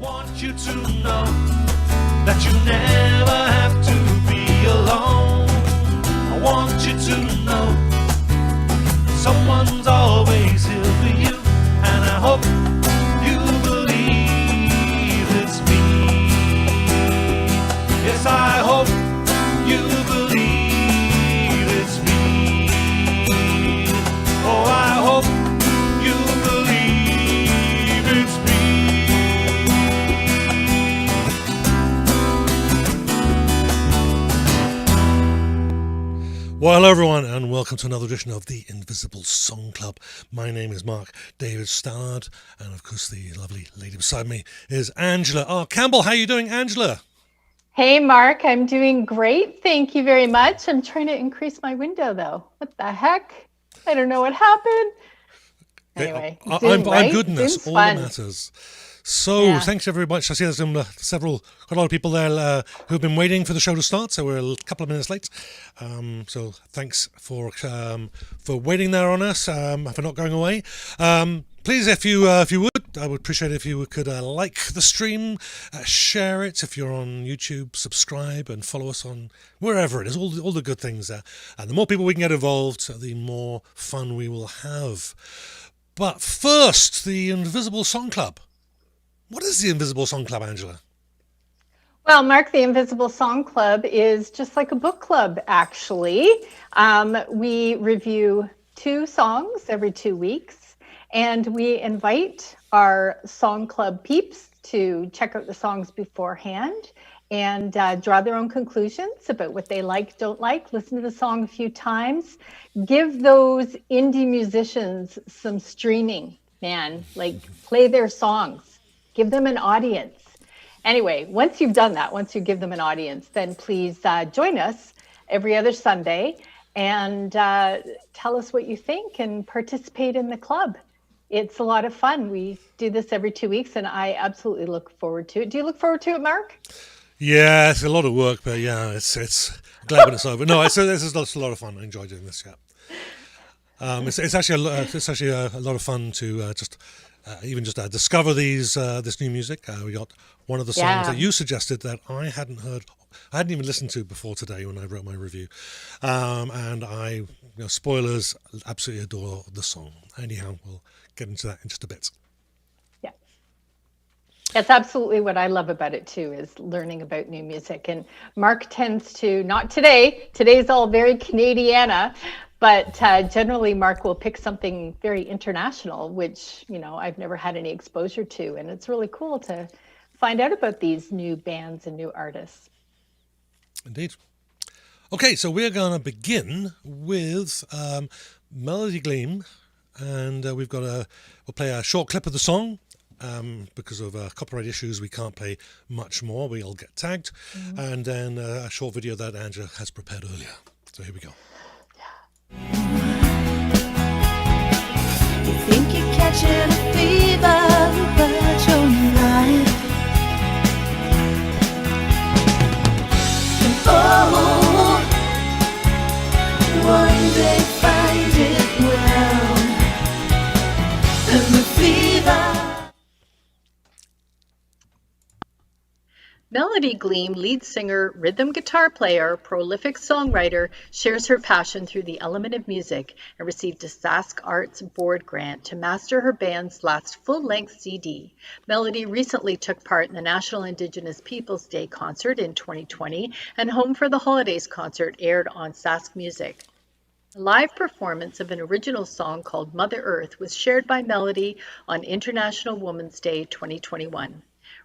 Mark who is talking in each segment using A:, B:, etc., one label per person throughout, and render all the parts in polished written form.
A: want you to know that you never have to be alone. I want you to know someone's always here for you, and I hope you believe it's me. Yes, I hope you believe it's me. Oh, I hope you believe it's me. Well, hello everyone, and welcome to another edition of the Invisible Song Club. My name is Mark David Stallard, and of course the lovely lady beside me is Angela. Oh, Campbell, how are you doing, Angela?
B: Hey, Mark, I'm doing great. Thank you very much. I'm trying to increase my window, though. What the heck? I don't know what happened. Anyway,
A: I'm good in this. All that matters. So,
B: Yeah.
A: Thanks very much. I see there's quite a lot of people there who've been waiting for the show to start, so we're a couple of minutes late. So thanks for waiting there on us, for not going away. Please, if you would, I would appreciate it if you could like the stream, share it. If you're on YouTube, subscribe and follow us on wherever it is. All the good things there. And the more people we can get involved, the more fun we will have. But first, the Invisible Song Club. What is the Invisible Song Club, Angela?
B: Well, Mark, the Invisible Song Club is just like a book club, actually. We review 2 songs every 2 weeks, and we invite our Song Club peeps to check out the songs beforehand and draw their own conclusions about what they like, don't like, listen to the song a few times, give those indie musicians some streaming, man, like play their songs. Give them an audience. Anyway, once you've done that, once you give them an audience, then please join us every other Sunday and tell us what you think and participate in the club. It's a lot of fun. We do this every 2 weeks, and I absolutely look forward to it. Do you look forward to it, Mark?
A: Yeah, it's a lot of work, but yeah, it's glad when it's over. No, this is a lot of fun. I enjoy doing this. Yeah, it's actually a lot of fun to just discover this new music. We got one of the songs that you suggested that I hadn't heard, I hadn't even listened to before today when I wrote my review, and I, spoilers, absolutely adore the song. Anyhow, we'll get into that in just a bit.
B: Yeah, that's absolutely what I love about it too, is learning about new music. And Mark tends to, not today, today's all very Canadiana, but generally, Mark will pick something very international, which, I've never had any exposure to. And it's really cool to find out about these new bands and new artists.
A: Indeed. Okay, so we're going to begin with Melodie Gliem. And we'll play a short clip of the song. Because of copyright issues, we can't play much more. We'll get tagged. Mm-hmm. And then a short video that Angela has prepared earlier. So here we go.
C: You think you're catching a fever, but you're not. And oh, one day find it well, and the fever.
B: Melodie Gliem, lead singer, rhythm guitar player, prolific songwriter, shares her passion through the element of music and received a Sask Arts board grant to master her band's last full-length CD. Melodie recently took part in the National Indigenous Peoples Day concert in 2020, and Home for the Holidays concert aired on Sask Music. A live performance of an original song called Mother Earth was shared by Melodie on International Women's Day 2021.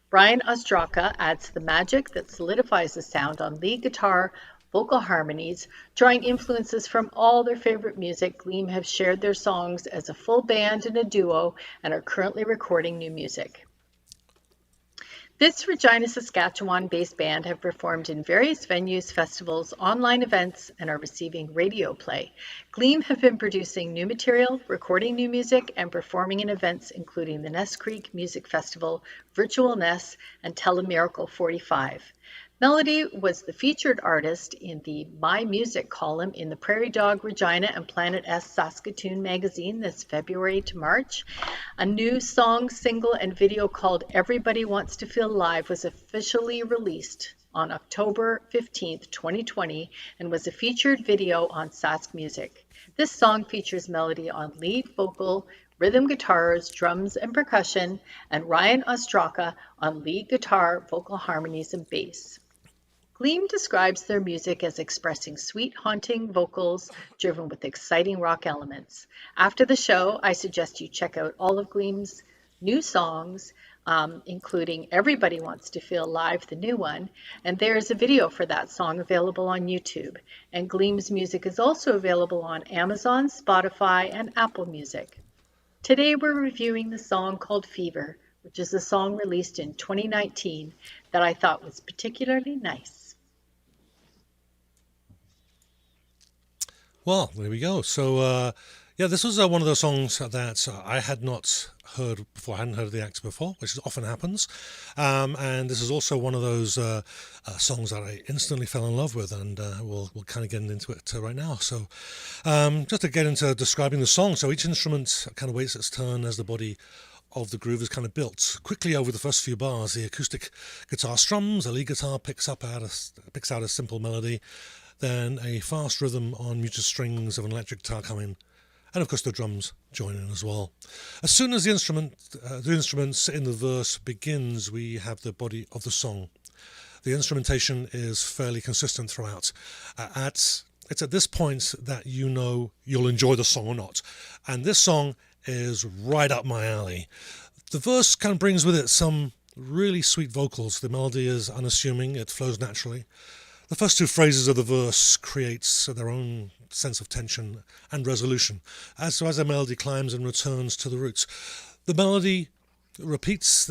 B: Brian Ostraka adds the magic that solidifies the sound on lead guitar, vocal harmonies, drawing influences from all their favorite music. Gliem have shared their songs as a full band and a duo and are currently recording new music. This Regina, Saskatchewan-based band have performed in various venues, festivals, online events, and are receiving radio play. Gliem have been producing new material, recording new music, and performing in events including the Ness Creek Music Festival, Virtual Ness, and Telemiracle 45.
D: Melodie was the featured artist in the My Music column in the Prairie Dog, Regina, and Planet S Saskatoon magazine this February to March. A new song, single, and video called Everybody Wants to Feel Live was officially released on October 15th, 2020, and was a featured video on Sask Music. This song features Melodie on lead vocal, rhythm guitars, drums, and percussion, and Ryan Ostraka on lead guitar, vocal harmonies, and bass. Gliem describes their music as expressing sweet, haunting vocals driven with exciting rock elements. After the show, I suggest you check out all of Gliem's new songs, including Everybody Wants to Feel Live, the new one, and there is a video for that song available on YouTube. And Gliem's music is also available on Amazon, Spotify, and Apple Music. Today we're reviewing the song called Fever, which is a song released in 2019 that I thought was particularly nice.
A: Well, there we go. So, yeah, this was one of those songs that I had not heard before. I hadn't heard of the actor before, which often happens. And this is also one of those songs that I instantly fell in love with, and we'll kind of get into it right now. So, just to get into describing the song, so each instrument kind of waits its turn as the body of the groove is kind of built. Quickly over the first few bars, the acoustic guitar strums, the lead guitar picks out a simple melody, then a fast rhythm on muted strings of an electric guitar come in, and of course the drums join in as well. As soon as the instruments in the verse begins, we have the body of the song. The instrumentation is fairly consistent throughout. It's at this point that you know you'll enjoy the song or not, and this song is right up my alley. The verse kind of brings with it some really sweet vocals. The melody is unassuming, it flows naturally. The first two phrases of the verse creates their own sense of tension and resolution as the melody climbs and returns to the roots. The melody repeats,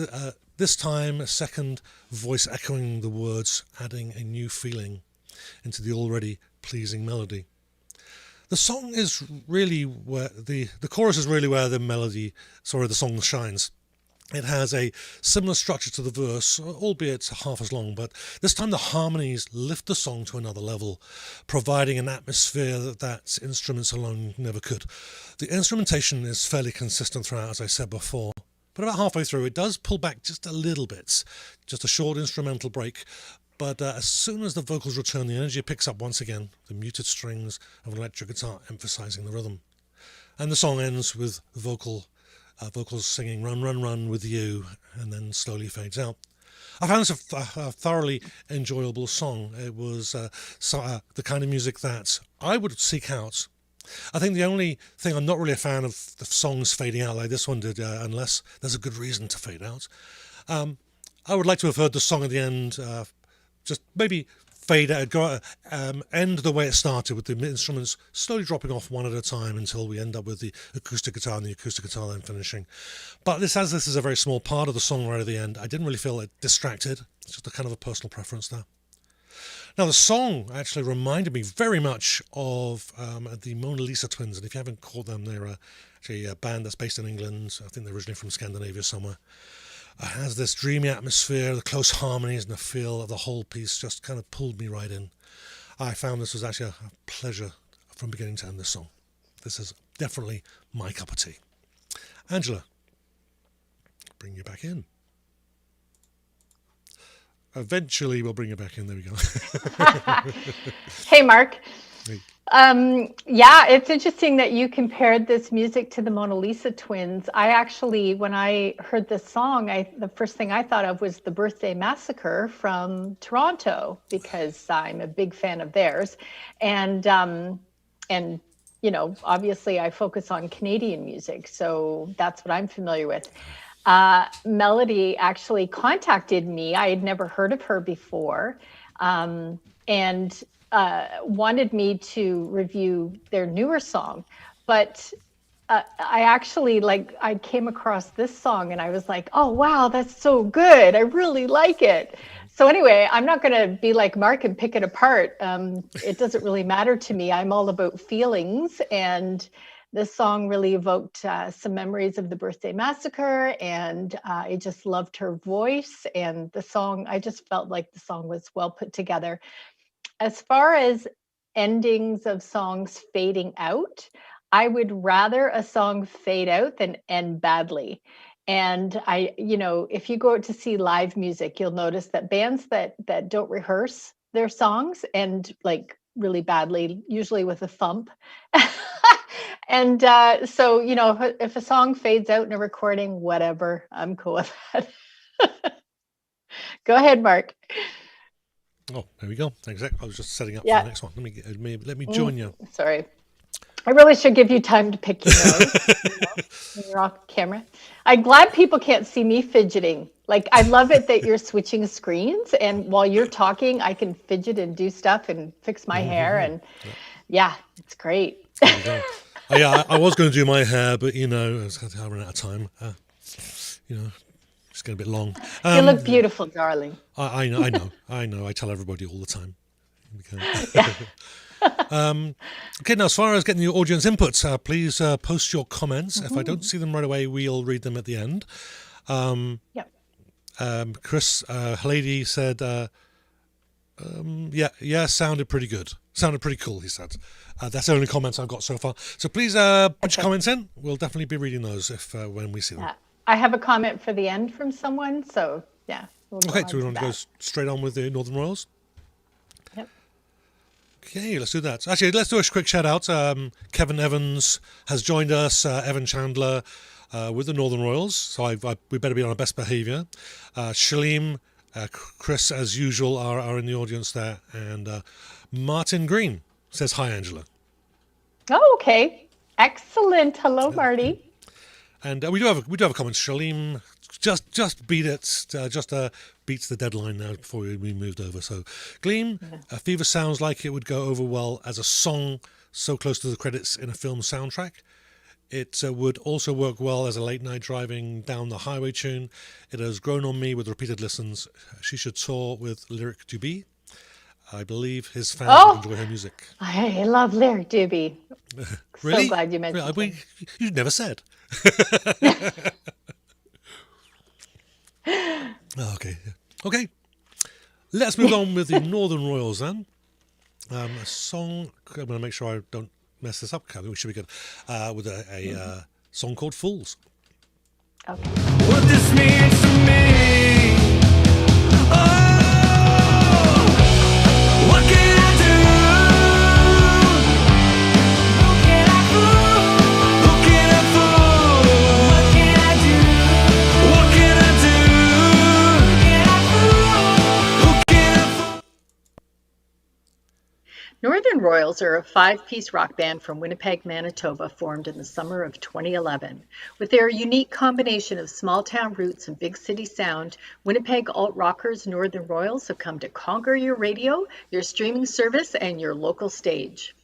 A: this time a second voice echoing the words, adding a new feeling into the already pleasing melody. The song is really where the chorus is really where the song shines. It has a similar structure to the verse, albeit half as long, but this time the harmonies lift the song to another level, providing an atmosphere that instruments alone never could. The instrumentation is fairly consistent throughout, as I said before, but about halfway through it does pull back just a little bit, just a short instrumental break, but as soon as the vocals return, the energy picks up once again, the muted strings of an electric guitar emphasizing the rhythm. And the song ends with vocals singing "Run, Run, Run with You," and then slowly fades out. I found this a thoroughly enjoyable song. It was the kind of music that I would seek out. I think the only thing I'm not really a fan of the songs fading out like this one did, unless there's a good reason to fade out. I would like to have heard the song at the end, just maybe fade out, end the way it started, with the instruments slowly dropping off one at a time until we end up with the acoustic guitar and the acoustic guitar then finishing. But this is a very small part of the song right at the end, I didn't really feel it distracted. It's just a kind of a personal preference there. Now the song actually reminded me very much of the Mona Lisa Twins, and if you haven't caught them, they're actually a band that's based in England. I think they're originally from Scandinavia somewhere. It has this dreamy atmosphere, the close harmonies and the feel of the whole piece just kind of pulled me right in. I found this was actually a pleasure from beginning to end, this song. This is definitely my cup of tea. Angela, bring you back in. Eventually we'll bring you back in, there we go.
B: Hey, Mark.
A: Hey.
B: Yeah, it's interesting that you compared this music to the Mona Lisa Twins. I actually, when I heard this song, the first thing I thought of was the Birthday Massacre from Toronto, because I'm a big fan of theirs. And you know, obviously I focus on Canadian music, so that's what I'm familiar with. Melodie actually contacted me. I had never heard of her before, and wanted me to review their newer song. But I actually, I came across this song and I was like, oh, wow, that's so good. I really like it. So anyway, I'm not going to be like Mark and pick it apart. It doesn't really matter to me. I'm all about feelings. And this song really evoked some memories of the Birthday Massacre, and I just loved her voice. And the song, I just felt like the song was well put together. As far as endings of songs fading out, I would rather a song fade out than end badly. And if you go out to see live music, you'll notice that bands that don't rehearse their songs end like really badly, usually with a thump. And so, if a song fades out in a recording, whatever, I'm cool with that. Go ahead, Mark.
A: Oh, there we go. Thanks. I was just setting up for
B: Yeah.
A: the next one. Let me join you.
B: Sorry. I really should give you time to pick your nose when you're off camera. I'm glad people can't see me fidgeting. Like, I love it that you're switching screens, and while you're talking, I can fidget and do stuff and fix my hair. And yeah, it's great.
A: There we go. I was going to do my hair, but I ran out of time. It's getting a bit long.
B: You look beautiful, darling.
A: I know. I tell everybody all the time. Okay, now as far as getting your audience inputs, please post your comments. If I don't see them right away, we'll read them at the end.
B: Yep.
A: Chris Halady said, sounded pretty good. Sounded pretty cool, he said. That's the only comments I've got so far. So please put your comments in. We'll definitely be reading those when we see them.
B: I have a comment for the end from someone, so yeah. We'll
A: Okay, so we want to go straight on with the Northern Royals?
B: Yep.
A: Okay, let's do that. Actually, let's do a quick shout out. Kevin Evans has joined us, Evan Chandler with the Northern Royals, so we better be on our best behaviour. Shalim, Chris, as usual, are in the audience there, and Martin Green says hi, Angela.
B: Oh, okay. Excellent. Hello, Marty.
A: And we do have a comment. Shalim just beat it. Beats the deadline now before we moved over. So, Gliem, Fever sounds like it would go over well as a song so close to the credits in a film soundtrack. It would also work well as a late night driving down the highway tune. It has grown on me with repeated listens. She should tour with Lyric Dubé. I believe his fans would enjoy her music.
B: I love Lyric Dubé.
A: Really?
B: So glad you mentioned him.
A: You never said. Okay. Let's move on with the Northern Royals then. A song. I'm going to make sure I don't mess this up. We should be good. With a song called "Fools."
B: Okay.
C: What this means to me. What can I do? Who can I fool? Who can I fool? What can I do? What can I do? Who can I fool? Who can I fool?
D: Northern Royals are a 5-piece rock band from Winnipeg, Manitoba, formed in the summer of 2011. With their unique combination of small-town roots and big city sound, Winnipeg alt-rockers Northern Royals have come to conquer your radio, your streaming service, and your local stage.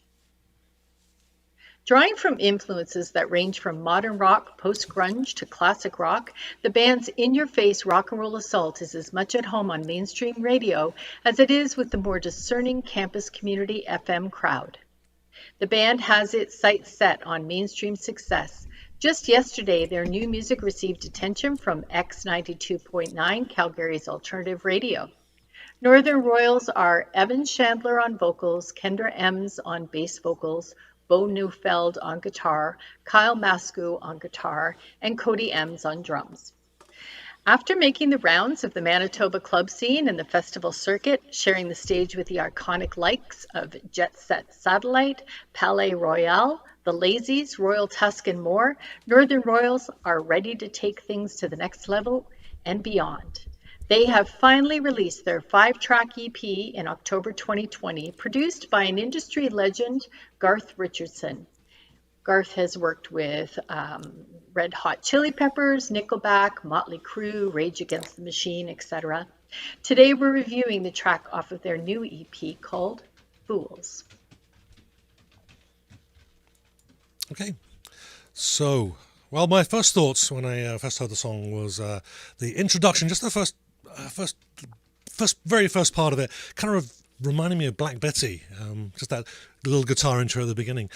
D: Drawing from influences that range from modern rock, post-grunge to classic rock, the band's in-your-face rock and roll assault is as much at home on mainstream radio as it is with the more discerning campus community FM crowd. The band has its sights set on mainstream success. Just yesterday, their new music received attention from X92.9, Calgary's alternative radio. Northern Royals are Evan Chandler on vocals, Kendra Ems on bass vocals, Bo Neufeld on guitar, Kyle Mascu on guitar, and Cody Ems on drums. After making the rounds of the Manitoba club scene and the festival circuit, sharing the stage with the iconic likes of Jet Set Satellite, Palais Royale, the Lazies, Royal Tusk, and more, Northern Royals are ready to take things to the next level and beyond. They have finally released their 5-track EP in October 2020, produced by an industry legend, Garth Richardson. Garth has worked with Red Hot Chili Peppers, Nickelback, Motley Crue, Rage Against the Machine, etc. Today we're reviewing the track off of their new EP called Fools.
A: Okay. So, well, my first thoughts when I first heard the song was the introduction, just the very first part of it, kind of reminding me of Black Betty, just that little guitar intro at the beginning.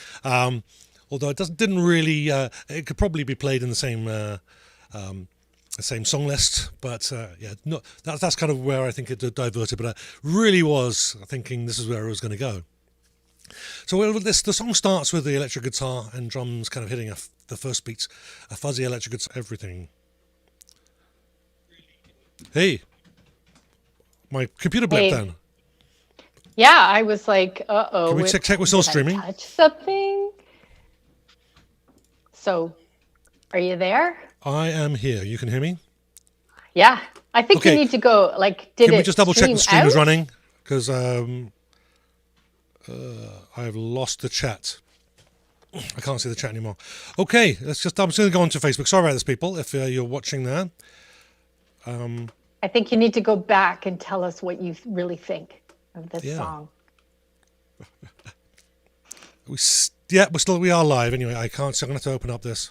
A: although didn't really. It could probably be played in the same song list, but yeah, no, that's kind of where I think it diverted. But I really was thinking this is where it was going to go. So the song starts with the electric guitar and drums kind of hitting the first beats, a fuzzy electric guitar, everything. Hey, my computer blipped
B: Hey.
A: then.
B: Yeah, I was like, uh-oh.
A: Can we check we're still
B: did I
A: streaming?
B: touch something? So, are you there?
A: I am here. You can hear me?
B: Yeah. I think
A: Okay.
B: you need to go, like, did
A: Can
B: it
A: we just double check the stream
B: out?
A: is running? Because I've lost the chat. I can't see the chat anymore. Okay, I'm just going to go on to Facebook. Sorry about this, people, if you're watching there.
B: I think you need to go back and tell us what you really think of this
A: Yeah.
B: song.
A: We are live anyway. I can't, so I'm going to have to open up this.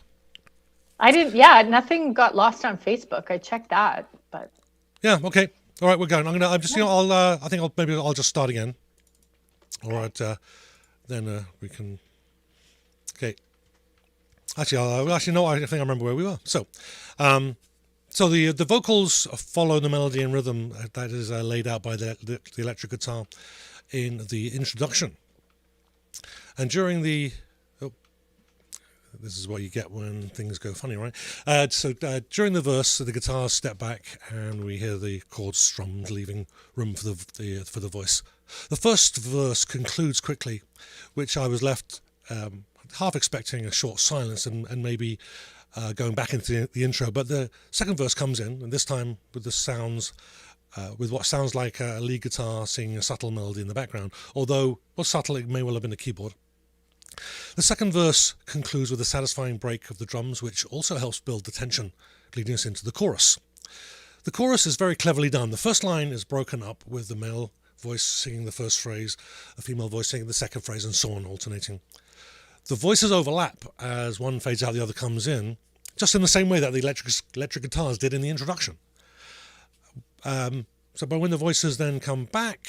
B: Nothing got lost on Facebook. I checked that, but
A: Yeah, okay. All right, we're going. I think I'll just start again. All right, then we can. Okay. Actually, no. I think I remember where we were. So the vocals follow the melody and rhythm that is laid out by the electric guitar in the introduction, and during the. This is what you get when things go funny, right? During the verse, the guitars step back, and we hear the chords strummed, leaving room for the voice. The first verse concludes quickly, which I was left half expecting a short silence and maybe going back into the intro. But the second verse comes in, and this time with the sounds, with what sounds like a lead guitar singing a subtle melody in the background. Although, subtle, it may well have been a keyboard. The second verse concludes with a satisfying break of the drums, which also helps build the tension, leading us into the chorus. The chorus is very cleverly done. The first line is broken up with the male voice singing the first phrase, a female voice singing the second phrase, and so on, alternating. The voices overlap as one fades out, the other comes in, just in the same way that the electric guitars did in the introduction. But when the voices then come back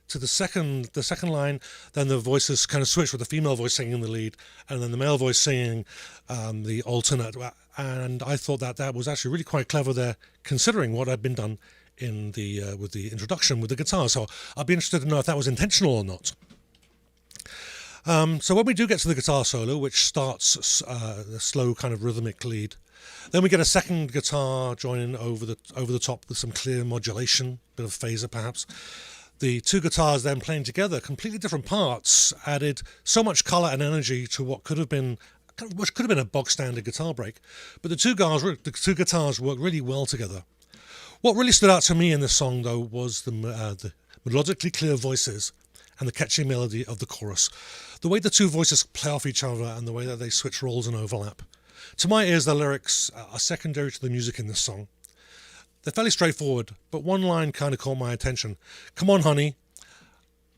A: to the second line, then the voices kind of switch with the female voice singing the lead and then the male voice singing the alternate. And I thought that was actually really quite clever there, considering what had been done in the with the introduction with the guitar. So I'd be interested to know if that was intentional or not. So when we do get to the guitar solo, which starts the slow kind of rhythmic lead, then we get a second guitar joining over the top with some clear modulation, bit of phaser perhaps. The two guitars then playing together, completely different parts, added so much colour and energy to what could have been a bog standard guitar break. But the two guitars work really well together. What really stood out to me in this song, though, was the melodically clear voices and the catchy melody of the chorus. The way the two voices play off each other and the way that they switch roles and overlap. To my ears, the lyrics are secondary to the music in this song. They're fairly straightforward, but one line kind of caught my attention. Come on, honey.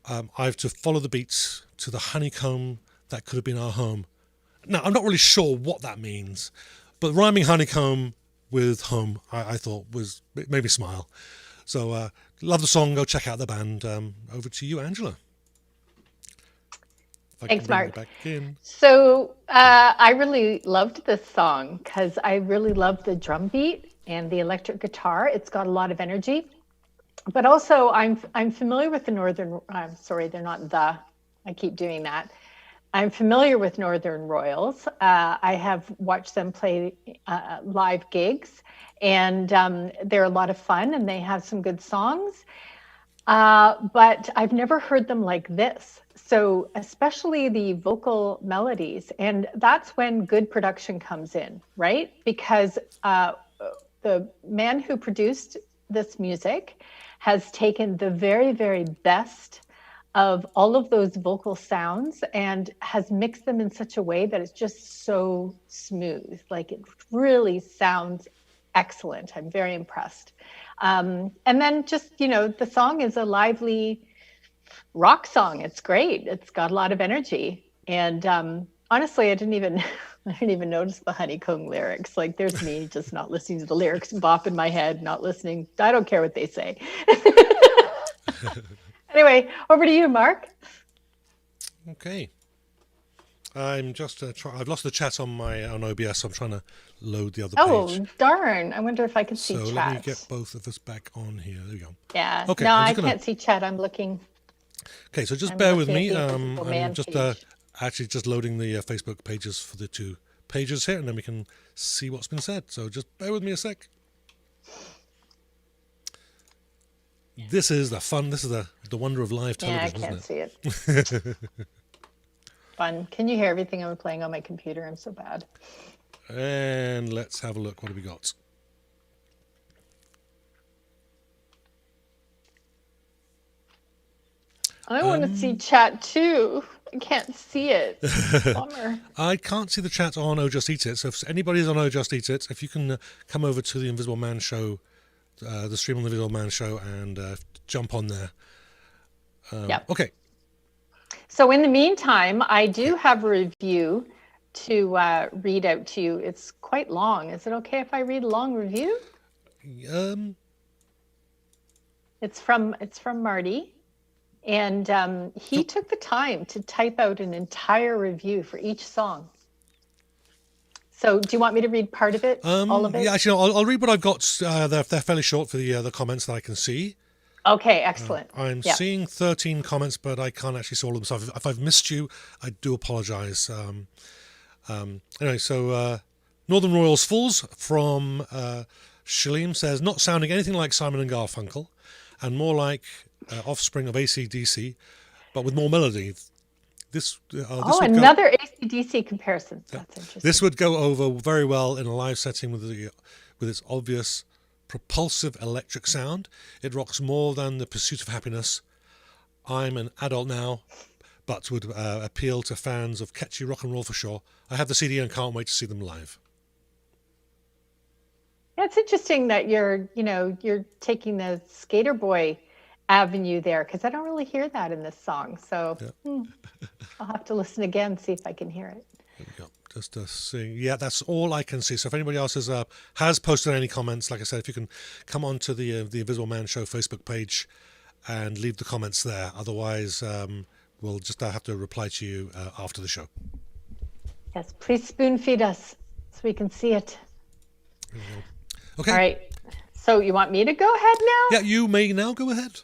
A: I have to follow the beats to the honeycomb that could have been our home. Now, I'm not really sure what that means, but rhyming honeycomb with home, I thought made me smile. So, love the song. Go check out the band. Over to you, Angela. If I
B: Thanks,
A: can bring
B: Mark.
A: you back in.
B: So I really loved this song because I really love the drum beat and the electric guitar. It's got a lot of energy. But also, I'm familiar with the Northern. I'm sorry, they're not the. I keep doing that. I'm familiar with Northern Royals. I have watched them play live gigs, and they're a lot of fun, and they have some good songs. But I've never heard them like this. So especially the vocal melodies, and that's when good production comes in, right? Because the man who produced this music has taken the very, very best of all of those vocal sounds and has mixed them in such a way that it's just so smooth. Like it really sounds excellent. I'm very impressed. And then just, the song is a lively rock song. It's great. It's got a lot of energy. And honestly, I didn't even notice the honeycomb lyrics. Like there's me just not listening to the lyrics, bopping my head, not listening. I don't care what they say. Anyway, over to you, Mark.
A: Okay. I'm just I've lost the chat on OBS, so I'm trying to load the other
B: Oh,
A: page.
B: darn. I wonder if I could see
A: So
B: chat.
A: let me get both of us back on here. There we go.
B: Yeah.
A: Okay,
B: No,
A: I'm
B: I
A: just gonna.
B: can't see chat. I'm looking.
A: Okay, so just
B: I'm
A: bear with
B: looking
A: me.
B: at the Invisible
A: I'm
B: Man
A: just
B: page.
A: actually just loading the Facebook pages for the two pages here, and then we can see what's been said. So just bear with me a sec. This is the fun. This is the wonder of live
B: Yeah, I
A: television,
B: can't
A: isn't
B: see it. Fun. Can you hear everything I'm playing on my computer? I'm so bad.
A: it? And let's have a look. What have we got?
B: I want to see chat too. I can't see it. Bummer.
A: I can't see the chat on Oh Just Eat It. So if anybody's on Oh Just Eat It, if you can come over to the Invisible Man show, the stream on the Invisible Man show, and jump on there.
B: Yep.
A: Okay.
B: So in the meantime, I do have a review to read out to you. It's quite long. Is it okay if I read a long review? It's from Marty, and he took the time to type out an entire review for each song. So do you want me to read part of it? All of it?
A: Yeah, actually, I'll read what I've got. They're fairly short for the comments that I can see.
B: Okay, excellent.
A: I'm
B: Yeah.
A: seeing 13 comments, but I can't actually see all of them. So if I've missed you, I do apologise. Anyway, so Northern Royals Fools from Shaleem says, not sounding anything like Simon and Garfunkel, and more like offspring of AC/DC, but with more melody. This would
B: Another AC/DC comparison. That's interesting.
A: This would go over very well in a live setting with its obvious propulsive electric sound. It rocks more than The Pursuit of Happiness. I'm an adult now, but would appeal to fans of catchy rock and roll for sure. I have the CD and can't wait to see them live.
B: Yeah, it's interesting that you're taking the Skater Boy avenue there, because I don't really hear that in this song. So I'll have to listen again, see if I can hear it.
A: There we go. Just seeing. Yeah, that's all I can see. So if anybody else has posted any comments, like I said, if you can come on to the Invisible Man Show Facebook page and leave the comments there. Otherwise, we'll just have to reply to you after the show.
B: Yes, please spoon feed us so we can see it.
A: Okay.
B: All right. So you want me to go ahead now?
A: Yeah, you may now go ahead.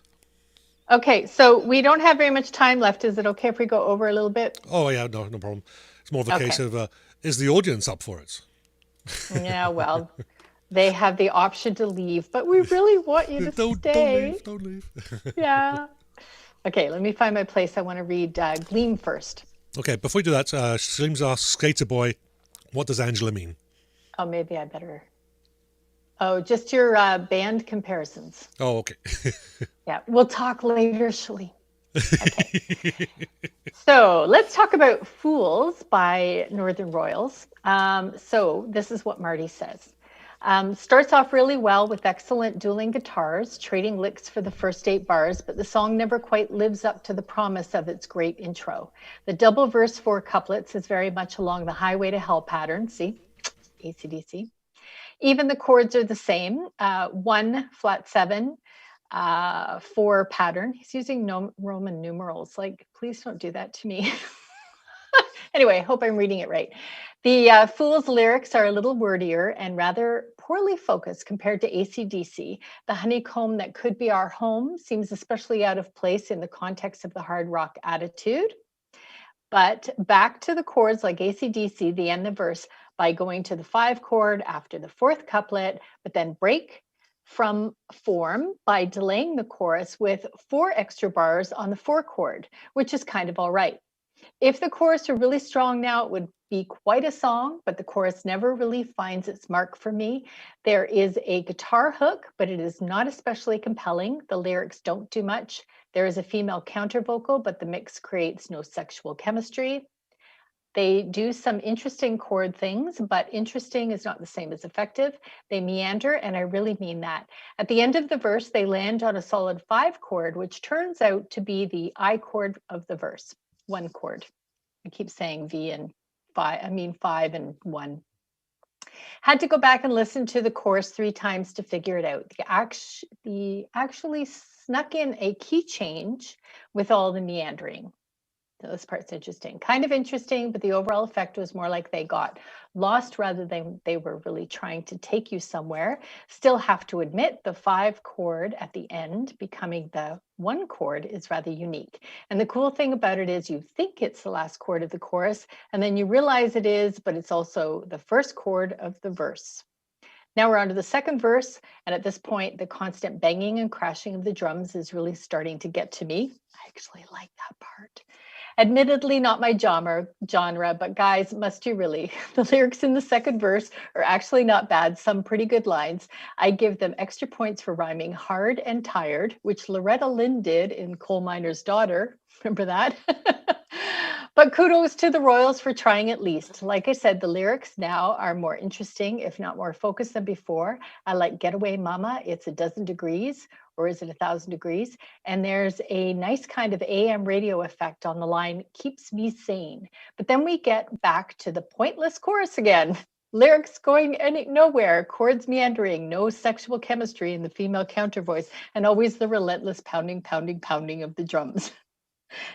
B: Okay, so we don't have very much time left. Is it okay if we go over a little bit?
A: Oh, yeah, no problem. It's more of a
B: Okay.
A: case of, is the audience up for it?
B: Yeah, well, they have the option to leave, but we really want you to stay.
A: Don't leave.
B: Yeah. Okay, let me find my place. I want to read Gliem first.
A: Okay, before we do that, Slim's asked Skater Boy, what does Angela mean?
B: Oh, maybe I better. Oh, just your band comparisons.
A: Oh, okay.
B: Yeah, we'll talk later, Shali. Okay. So let's talk about Fools by Northern Royals. So this is what Marty says. Starts off really well with excellent dueling guitars, trading licks for the first 8 bars, but the song never quite lives up to the promise of its great intro. The double verse 4 couplets is very much along the Highway to Hell pattern. See, AC/DC. Even the chords are the same, 1 flat 7, 4 pattern. He's using Roman numerals. Like, please don't do that to me. Anyway, I hope I'm reading it right. The Fool's lyrics are a little wordier and rather poorly focused compared to AC/DC. The honeycomb that could be our home seems especially out of place in the context of the hard rock attitude. But back to the chords like AC/DC, they end the verse by going to the 5 chord after the 4th couplet, but then break from form by delaying the chorus with 4 extra bars on the 4 chord, which is kind of all right. If the chorus were really strong now, it would be quite a song, but the chorus never really finds its mark for me. There is a guitar hook, but it is not especially compelling. The lyrics don't do much. There is a female counter vocal, but the mix creates no sexual chemistry. They do some interesting chord things, but interesting is not the same as effective. They meander, and I really mean that. At the end of the verse, they land on a solid 5 chord, which turns out to be the I chord of the verse, 1 chord. I keep saying V and 5, I mean 5 and 1. Had to go back and listen to the chorus 3 times to figure it out. They actually snuck in a key change with all the meandering. So this part's interesting. Kind of interesting, but the overall effect was more like they got lost rather than they were really trying to take you somewhere. Still have to admit the 5 chord at the end becoming the 1 chord is rather unique. And the cool thing about it is you think it's the last chord of the chorus, and then you realize it is, but it's also the first chord of the verse. Now we're on to the second verse, and at this point, the constant banging and crashing of the drums is really starting to get to me. I actually like that part. Admittedly, not my genre, but guys, must you really? The lyrics in the second verse are actually not bad, some pretty good lines. I give them extra points for rhyming hard and tired, which Loretta Lynn did in Coal Miner's Daughter. Remember that? But kudos to the Royals for trying at least. Like I said, the lyrics now are more interesting, if not more focused than before. I like Getaway Mama, it's a dozen degrees, or is it 1,000 degrees? And there's a nice kind of AM radio effect on the line, keeps me sane. But then we get back to the pointless chorus again. Lyrics going nowhere, chords meandering, no sexual chemistry in the female counter voice, and always the relentless pounding, pounding, pounding of the drums.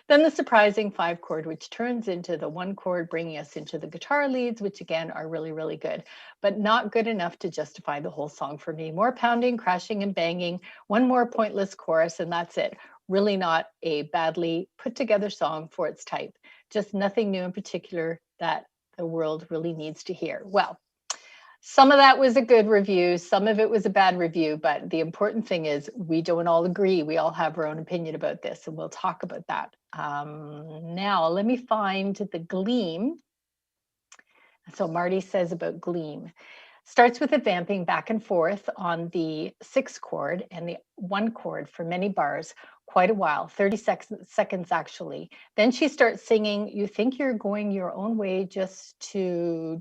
B: Then the surprising 5 chord, which turns into the 1 chord, bringing us into the guitar leads, which again are really, really good, but not good enough to justify the whole song for me. More pounding, crashing, and banging, one more pointless chorus, and that's it. Really not a badly put together song for its type. Just nothing new in particular that the world really needs to hear. Well, some of that was a good review, some of it was a bad review, but the important thing is we don't all agree. We all have our own opinion about this, and we'll talk about that. Now, let me find the Gleam. So Marty says about Gleam. Starts with a vamping back and forth on the 6 chord and the 1 chord for many bars, quite a while, 30 seconds actually. Then she starts singing, you think you're going your own way just to ...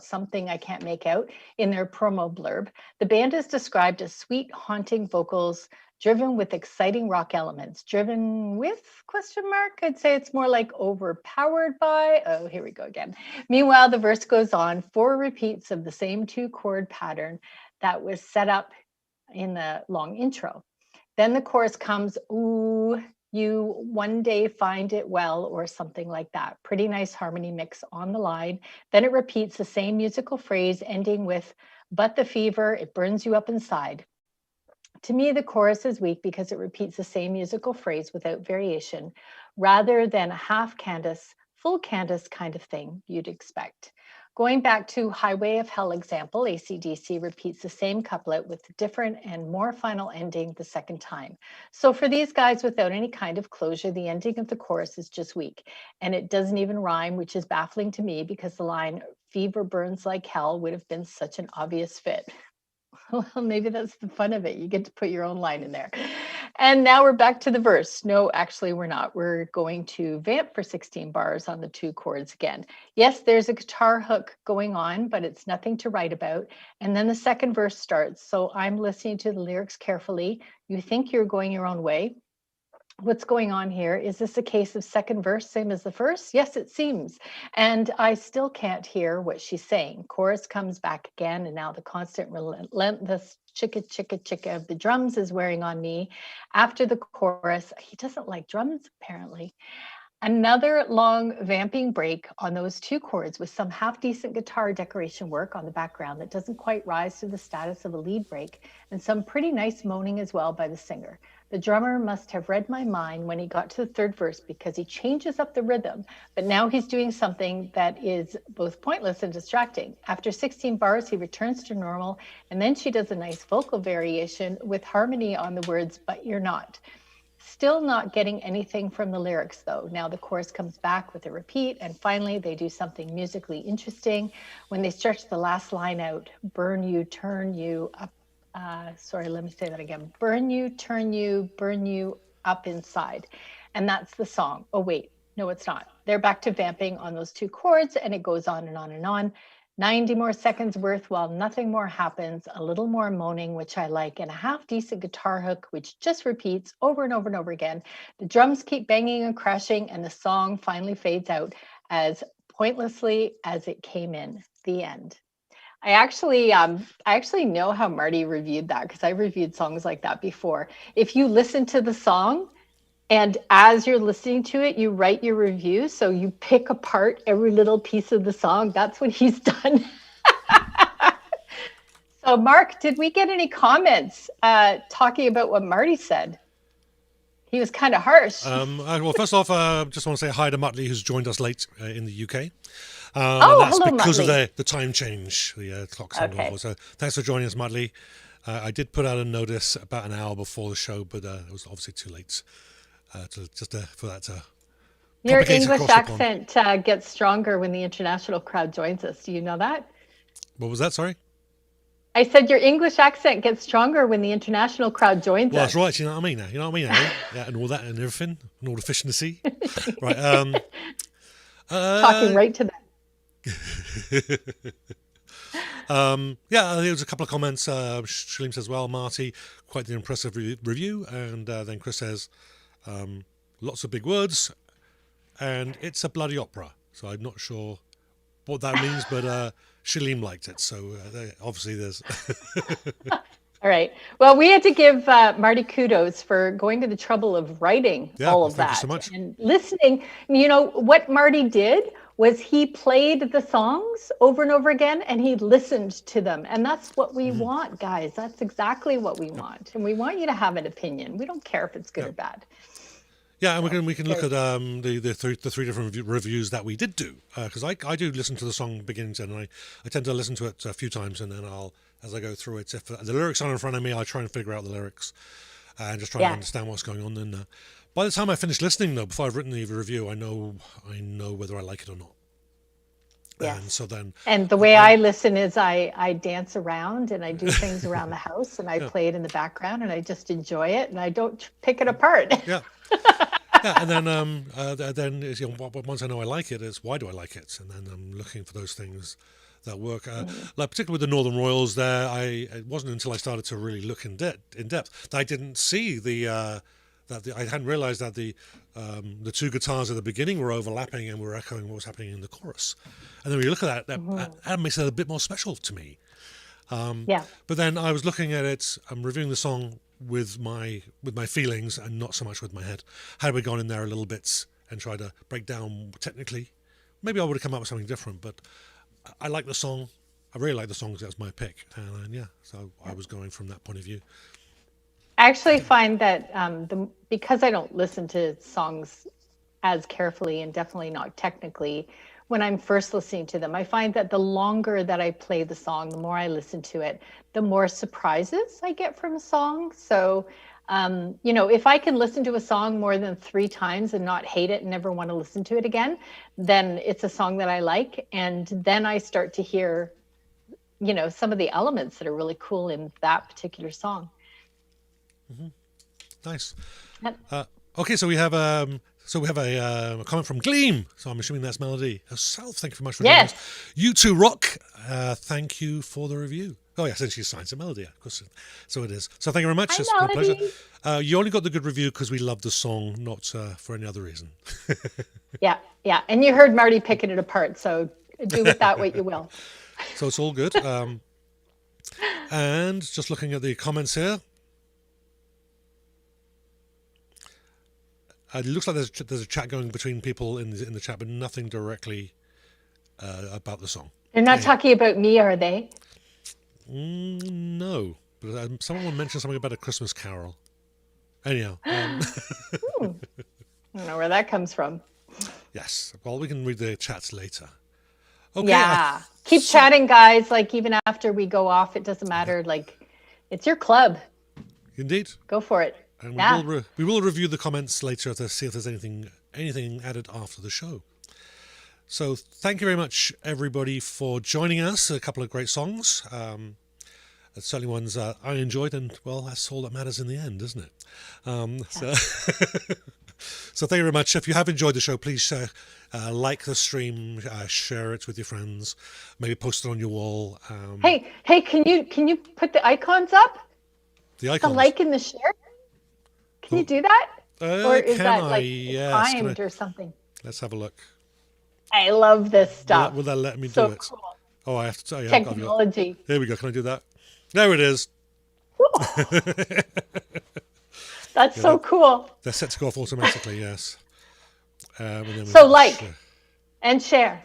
B: something I can't make out in their promo blurb. The band is described as sweet, haunting vocals, driven with exciting rock elements. Driven with ? I'd say it's more like overpowered by. Oh, here we go again. Meanwhile, the verse goes on, 4 repeats of the same 2 chord pattern that was set up in the long intro. Then the chorus comes, ooh, you one day find it well, or something like that. Pretty nice harmony mix on the line. Then it repeats the same musical phrase, ending with, but the fever, it burns you up inside. To me, the chorus is weak because it repeats the same musical phrase without variation, rather than a half Candace, full Candace kind of thing you'd expect. Going back to Highway of Hell example, AC/DC repeats the same couplet with a different and more final ending the second time. So for these guys, without any kind of closure, the ending of the chorus is just weak. And it doesn't even rhyme, which is baffling to me because the line, fever burns like hell, would have been such an obvious fit. Well, maybe that's the fun of it. You get to put your own line in there. And now we're back to the verse. No, actually, we're not. We're going to vamp for 16 bars on the 2 chords again. Yes, there's a guitar hook going on, but it's nothing to write about. And then the second verse starts. So I'm listening to the lyrics carefully. You think you're going your own way. What's going on here? Is this a case of second verse, same as the first? Yes, it seems. And I still can't hear what she's saying. Chorus comes back again, and now the constant relentless chicka, chicka, chicka of the drums is wearing on me. After the chorus, he doesn't like drums, apparently. Another long vamping break on those 2 chords with some half-decent guitar decoration work on the background that doesn't quite rise to the status of a lead break, and some pretty nice moaning as well by the singer. The drummer must have read my mind when he got to the 3rd verse because he changes up the rhythm, but now he's doing something that is both pointless and distracting. After 16 bars, he returns to normal, and then she does a nice vocal variation with harmony on the words, but you're not. Still not getting anything from the lyrics though. Now the chorus comes back with a repeat, and finally they do something musically interesting when they stretch the last line out, burn you, turn you up. Sorry, let me say that again. Burn you, turn you, burn you up inside. And that's the song. Oh, wait, no, it's not. They're back to vamping on those 2 chords, and it goes on and on and on. 90 more seconds worth while nothing more happens, a little more moaning, which I like, and a half-decent guitar hook, which just repeats over and over and over again. The drums keep banging and crashing, and the song finally fades out as pointlessly as it came in. The end. I actually know how Marty reviewed that because I reviewed songs like that before. If you listen to the song, And as you're listening to it, you write your review. So you pick apart every little piece of the song. That's what he's done. So, Mark, did we get any comments talking about what Marty said? He was kind of harsh.
A: Well, first off, just want to say hi to Muttley, who's joined us late in the UK.
B: Oh,
A: and that's
B: hello,
A: because
B: Muttley.
A: of the time change, the clocks and
B: Okay.
A: all. So thanks for joining us, Muttley. I did put out a notice about an hour before the show, but it was obviously too late for that to
B: Your
A: propagate
B: English
A: across the pond.
B: accent gets stronger when the international crowd joins us. Do you know that?
A: What was that? Sorry.
B: I said your English accent gets stronger when the international crowd joins
A: Well,
B: us.
A: that's right. You know what I mean? Now, you know what I mean? Eh? Yeah, and all that and everything, and all the fish in the sea. Right.
B: Talking right to them.
A: Yeah, there was a couple of comments. Shalim says, well, Marty, quite the impressive review. And then Chris says, lots of big words, and it's a bloody opera. So I'm not sure what that means, but Shalim liked it. So obviously there's...
B: All right. Well, we had to give Marty kudos for going to the trouble of writing
A: Yeah,
B: all of
A: thank you
B: that
A: so much.
B: and listening. You know, what Marty did was he played the songs over and over again and he listened to them. And that's what we want, guys. That's exactly what we want. And we want you to have an opinion. We don't care if it's good or bad.
A: Yeah, and we can look at the three different reviews that we did do, because I do listen to the song beginning to end, and I tend to listen to it a few times, and then as I go through it, if the lyrics aren't in front of me, I try and figure out the lyrics and just try to understand what's going on. And by the time I finish listening, though, before I've written the review, I know whether I like it or not.
B: Yes.
A: And so then,
B: And the way I listen is I dance around and I do things around the house and I play it in the background and I just enjoy it and I don't pick it apart.
A: yeah. Yeah, and then once I know I like it, it's why do I like it, and then I'm looking for those things that work. Like particularly with the Northern Royals, it wasn't until I started to really look in depth that I didn't see I hadn't realised that the two guitars at the beginning were overlapping and were echoing what was happening in the chorus, and then when you look at that makes it a bit more special to me.
B: Yeah.
A: But then I was looking at it, I'm reviewing the song with my feelings and not so much with my head. Had we gone in there a little bit and tried to break down technically, maybe I would have come up with something different. But I like the song. I really like the song because that was my pick. And yeah, so I was going from that point of view.
B: I actually find that because I don't listen to songs as carefully and definitely not technically when I'm first listening to them, I find that the longer that I play the song, the more I listen to it, the more surprises I get from a song. So, if I can listen to a song more than 3 times and not hate it and never want to listen to it again, then it's a song that I like. And then I start to hear, some of the elements that are really cool in that particular song.
A: Mm-hmm. Nice.
B: Yep.
A: Okay, so we have a comment from Gliem. So I'm assuming that's Melodie herself. Thank you very much for joining us. You two rock. Thank you for the review. Oh yeah, since she signs a Melodie, of course. So it is. So thank you very much.
B: Hi,
A: It's been a pleasure.
B: Melodie.
A: You only got the good review because we love the song, not for any other reason.
B: Yeah. And you heard Marty picking it apart. So do with that what you will.
A: So it's all good. And just looking at the comments here. It looks like there's a chat going between people in the chat, but nothing directly about the song.
B: They're not talking about me, are they?
A: No, but someone mentioned something about a Christmas Carol. Anyhow,
B: I don't know where that comes from.
A: yes. Well, we can read the chats later. Okay.
B: Yeah. Keep chatting, guys. Like, even after we go off, it doesn't matter. Like, it's your club.
A: Indeed.
B: Go for it.
A: And
B: Yeah.
A: we will review the comments later to see if there's anything added after the show. So thank you very much, everybody, for joining us. A couple of great songs. Certainly ones I enjoyed, and well, that's all that matters in the end, isn't it? So thank you very much. If you have enjoyed the show, please like the stream, share it with your friends, maybe post it on your wall.
B: Hey, can you put the icons up?
A: The
B: The
A: icons.
B: like and the share? Can you do that? Or is
A: can
B: that
A: I?
B: like
A: Yes. Can
B: timed
A: I-
B: or something?
A: Let's have a look.
B: I love this stuff.
A: Will that let me
B: So
A: do it?
B: cool.
A: Oh, I have to. Yeah, I've got-
B: Technology.
A: Here we go. Can I do that? There it is.
B: That's so cool.
A: They're set to go off automatically, yes. And then we
B: So
A: can
B: like
A: share.
B: and share.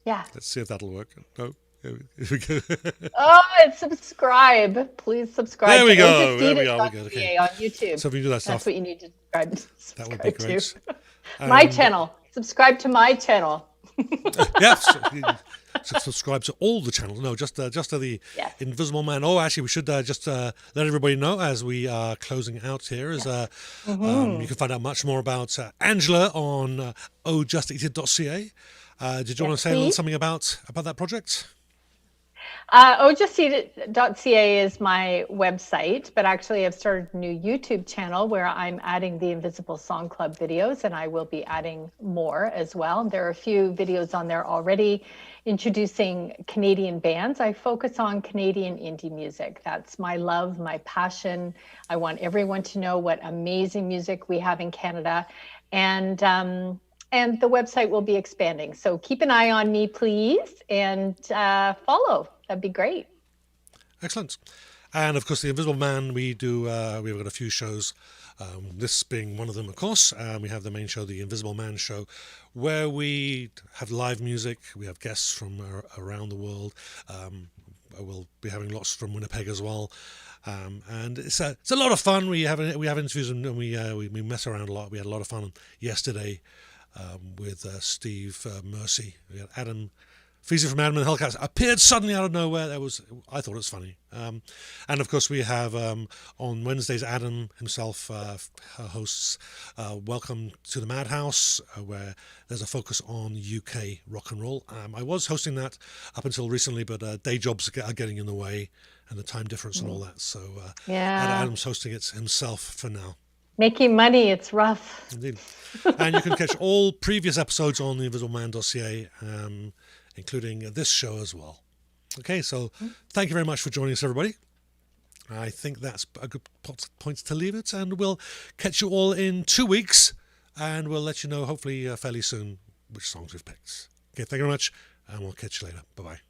B: Yeah.
A: Let's see if that'll work. No, here we go.
B: Oh, and subscribe. Please subscribe
A: There we
B: to
A: go. There we go. We go.
B: ojustedit.ca
A: Okay.
B: on YouTube.
A: So if you do that
B: That's
A: stuff,
B: what you need to
A: that would be
B: subscribe
A: great.
B: to. My
A: And-
B: channel. Subscribe to my channel.
A: Yeah, subscribe to all the channels. No, just to the
B: Yes.
A: Invisible Man. Oh, actually, we should just let everybody know as we are closing out here is you can find out much more about Angela on ojusteatit.ca. Did you want to say a little
B: please.
A: something about that project?
B: Ojusteatit.ca is my website, but actually I've started a new YouTube channel where I'm adding the Invisible Song Club videos, and I will be adding more as well. There are a few videos on there already introducing Canadian bands. I focus on Canadian indie music. That's my love, my passion. I want everyone to know what amazing music we have in Canada. And the website will be expanding. So keep an eye on me, please, and follow. That'd be great.
A: Excellent. And of course, the Invisible Man, we've got a few shows. This being one of them, of course. We have the main show, the Invisible Man Show, where we have live music. We have guests from around the world. We'll be having lots from Winnipeg as well. And it's a lot of fun. We have interviews and we mess around a lot. We had a lot of fun yesterday with Steve Mercy. We had Adam Feezy from Adam and the Hellcats appeared suddenly out of nowhere. I thought it was funny. And of course we have on Wednesdays Adam himself hosts Welcome to the Madhouse, where there's a focus on UK rock and roll. I was hosting that up until recently, but day jobs are getting in the way and the time difference and all that. So Adam's hosting it himself for now.
B: Making money, it's rough.
A: Indeed. And you can catch all previous episodes on the invisibleman.ca, including this show as well. Okay, so thank you very much for joining us, everybody. I think that's a good point to leave it, and we'll catch you all in 2 weeks, and we'll let you know, hopefully fairly soon, which songs we've picked. Okay, thank you very much, and we'll catch you later. Bye-bye.